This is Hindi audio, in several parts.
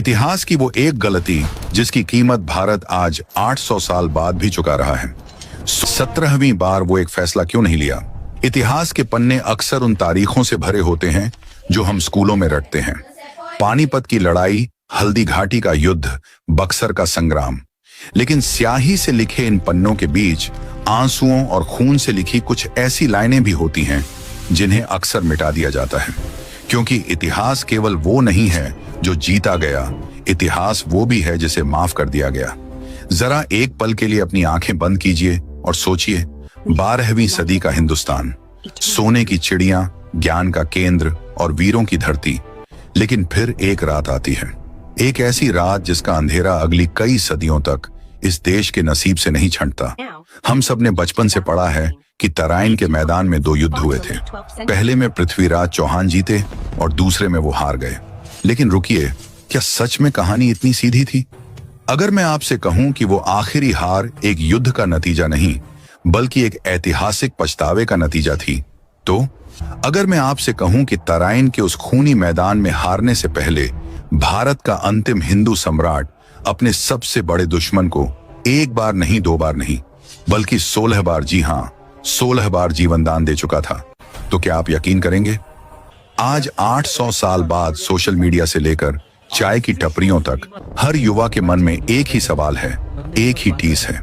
इतिहास की वो एक गलती जिसकी कीमत भारत आज 800 साल बाद भी चुका रहा है। 17वीं बार वो एक फैसला क्यों नहीं लिया? इतिहास के पन्ने अक्सर उन तारीखों से भरे होते हैं जो हम स्कूलों में रटते हैं। पानीपत की लड़ाई, हल्दी घाटी का युद्ध, बक्सर का संग्राम। लेकिन स्याही से लिखे इन पन्नों के बीच आंसुओं और खून से लिखी कुछ ऐसी लाइनें भी होती हैं जिन्हें अक्सर मिटा दिया जाता है, क्योंकि इतिहास केवल वो नहीं है जो जीता गया, इतिहास वो भी है जिसे माफ कर दिया गया। जरा एक पल के लिए अपनी आंखें बंद कीजिए और सोचिए, 12वीं सदी का हिंदुस्तान, सोने की चिड़ियां, ज्ञान का केंद्र और वीरों की धरती। लेकिन फिर एक रात आती है, एक ऐसी रात जिसका अंधेरा अगली कई सदियों तक इस देश के नसीब से नहीं छंटता। हम सब ने बचपन से पढ़ा है कि तराइन के मैदान में 2 युद्ध हुए थे। पहले में पृथ्वीराज चौहान जीते और दूसरे में वो हार गए। लेकिन रुकिए, क्या सच में कहानी इतनी सीधी थी? अगर मैं आपसे कहूं कि वो आखिरी हार एक युद्ध का नतीजा नहीं बल्कि एक ऐतिहासिक पछतावे का नतीजा थी, तो अगर मैं आपसे कहूं कि तराइन के उस खूनी मैदान में हारने से पहले भारत का अंतिम हिंदू सम्राट अपने सबसे बड़े दुश्मन को 1 बार नहीं, 2 बार नहीं, बल्कि 16 बार, जी हां, 16 बार जीवन दान दे चुका था, तो क्या आप यकीन करेंगे? आज 800 साल बाद सोशल मीडिया से लेकर चाय की टपरियों तक हर युवा के मन में एक ही सवाल है, एक ही टीस है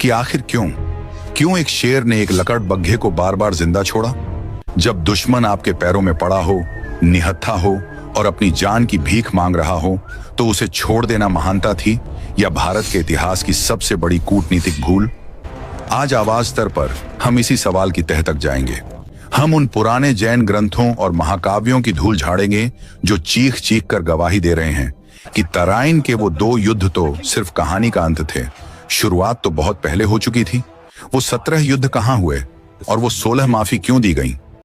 कि आखिर क्यों एक शेर ने एक लकड़ बग्घे को बार बार जिंदा छोड़ा? जब दुश्मन आपके पैरों में पड़ा हो, निहत्था हो और अपनी जान की भीख मांग रहा हो, तो उसे छोड़ देना महानता थी या भारत के इतिहास की सबसे बड़ी कूटनीतिक भूल? आज आवाज स्तर पर हम इसी सवाल की तह तक जाएंगे। हम उन पुराने जैन ग्रंथों और महाकाव्यों की धूल झाड़ेंगे जो चीख चीख कर गवाही दे रहे हैं कि तराइन के वो 2 युद्ध तो सिर्फ कहानी का अंत थे, शुरुआत तो बहुत पहले हो चुकी थी। वो 17 युद्ध कहां हुए और वो 16 माफी क्यों दी गई?